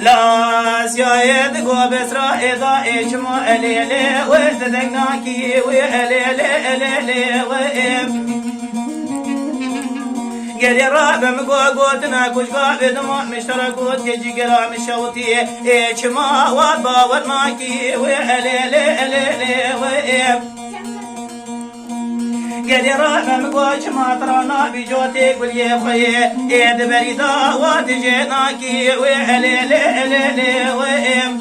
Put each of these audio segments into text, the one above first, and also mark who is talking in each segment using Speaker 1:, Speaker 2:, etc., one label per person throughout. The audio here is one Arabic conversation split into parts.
Speaker 1: لا سيد قبس رائضة إجمع ليلي وتدقناكي ويلي وإم قري راب مقوقوتنا كش قاب دماء مشتركوت كجي قرام الشوطي إجمع وابا ورناكي ويلي وإم قدي رابع مقوش ما ترانا بجوتي قل يا خيه إيد بريدا واتجيناكي ويلي وإم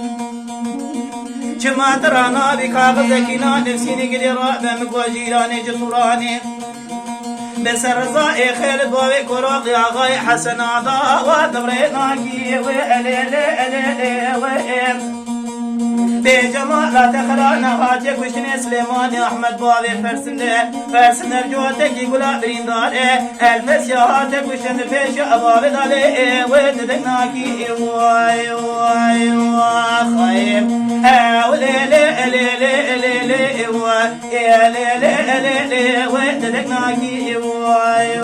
Speaker 1: شما ترانا بكاغذكينا نفسيني قدي رابع مقوش جيراني جسوراني بسر زائي خالد بوي كروق يا غاي حسن عضا واتبريناكي ويلي وإم بجمال لا تخرانا هاتيك وشني سليماني أحمد بابي فرسن رجوتك يقول أبرين داري الفس يا هاتك وشن فيش أبابي دالي وددناكي واي واي خير وليلي وددناكي واي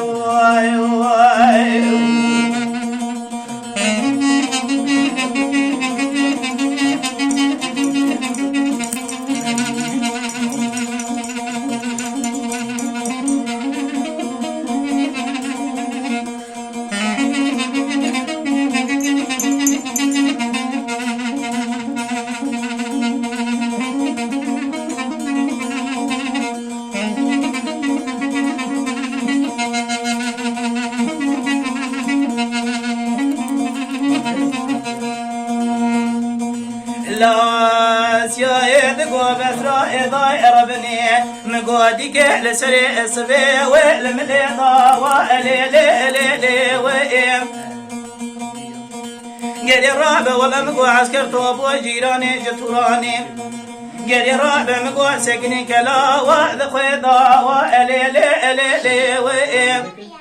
Speaker 1: لا سيد قوبس رائضة ربني مقودك لسري الصبي والمليضة والليلي وإم قال الرابع والله مقوى عسكر طوب وجيراني جتوراني قال الرابع مقوى سكني كلا وذخيضة والليلي وإم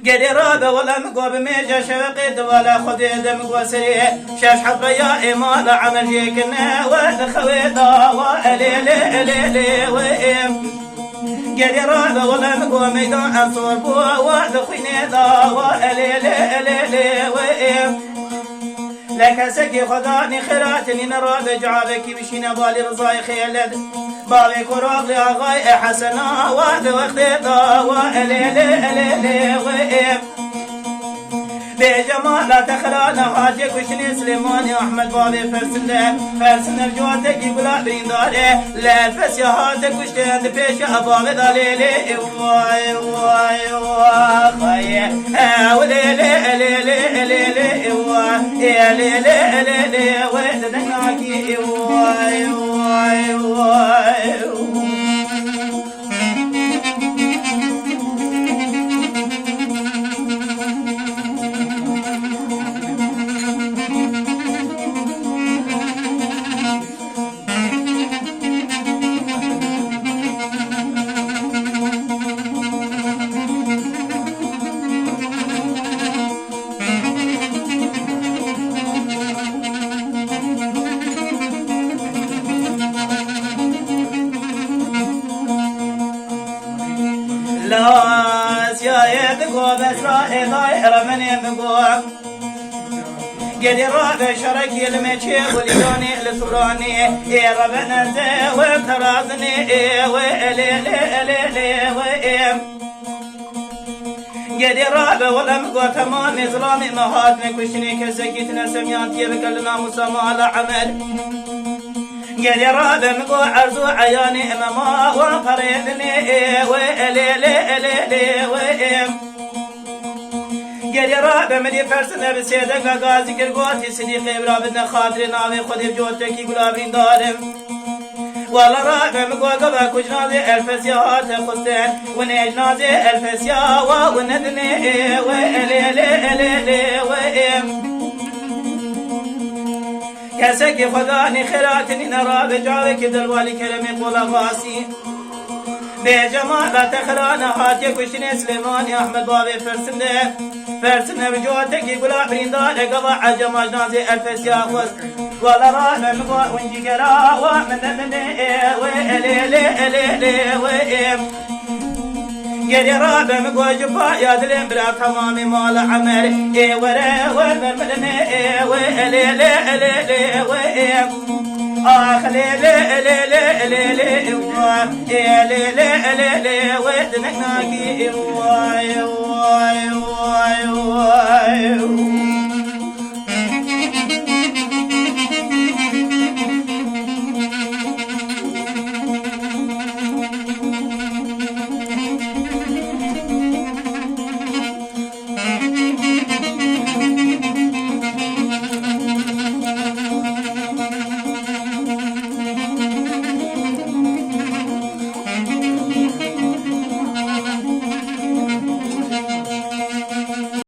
Speaker 1: قال رابع ولا مقوى بميجا شوقي ولا خديد مقوى سريع شاش حبا يا إمال عمل جيكنا والخويضة والليلي وإم قال رابع ولا مقوى ميدان أنصور بوا والخينيضة والليلي وإم لك سكي خداني خيراتني نرابع جعابك مشينا بالي رضاي خيلد بابي كروغ يا غاي حسنا واد وخيطا والليلي وإم بجمال لا تخلانا هاتيك وشني سليماني أحمد بابي فرسن رجوتك يقول أبرين داري لا الفس يا هاتك وشتين بيش أبابي داليلي واي خيه وليلي ودناكي واي لا سيد قوبس رائضة رمني مقوى قد الرابع شركي المشي وليوني لسراني ربنا زي وابترازني وإلي وإم قد الرابع والأمقوى تمام إظلامي مهاتمك وشني كسكيتنا سميان تيبك لنا مسامى على عمل قال يا رابع مقوى عرضو عياني اماما وفريدني وإلي وإم قال يا رابع مدي فرسنا بسيدك غازي كرقوتي صديقي برابدنا خاطري ناوي خدي بجوتك يقول أبرين دارم والله رابع مقوى قبا كجنازي الفسيات خستين ونجنازي الفسيا وندني وإلي وإم كسك خذاني خيراتني نرى بجاوك دلوالي كلمي قول غاسي بجمال تخرانا هاتي كشني سليماني احمد بابي فرسنه بجوتك يقول بريندان قضاء جمال نازي الفس ياخذ ولا رانا مقوى ونجي قرا ومن ويلي لي لي لي ويم يدي رابع مقوى جفا يا دلين بلا تمامي مال عمل اي ورا ومن ويلي لي لي لي ويم آخ لي لي لي لي لي لي لي لي لي ودنك ناقي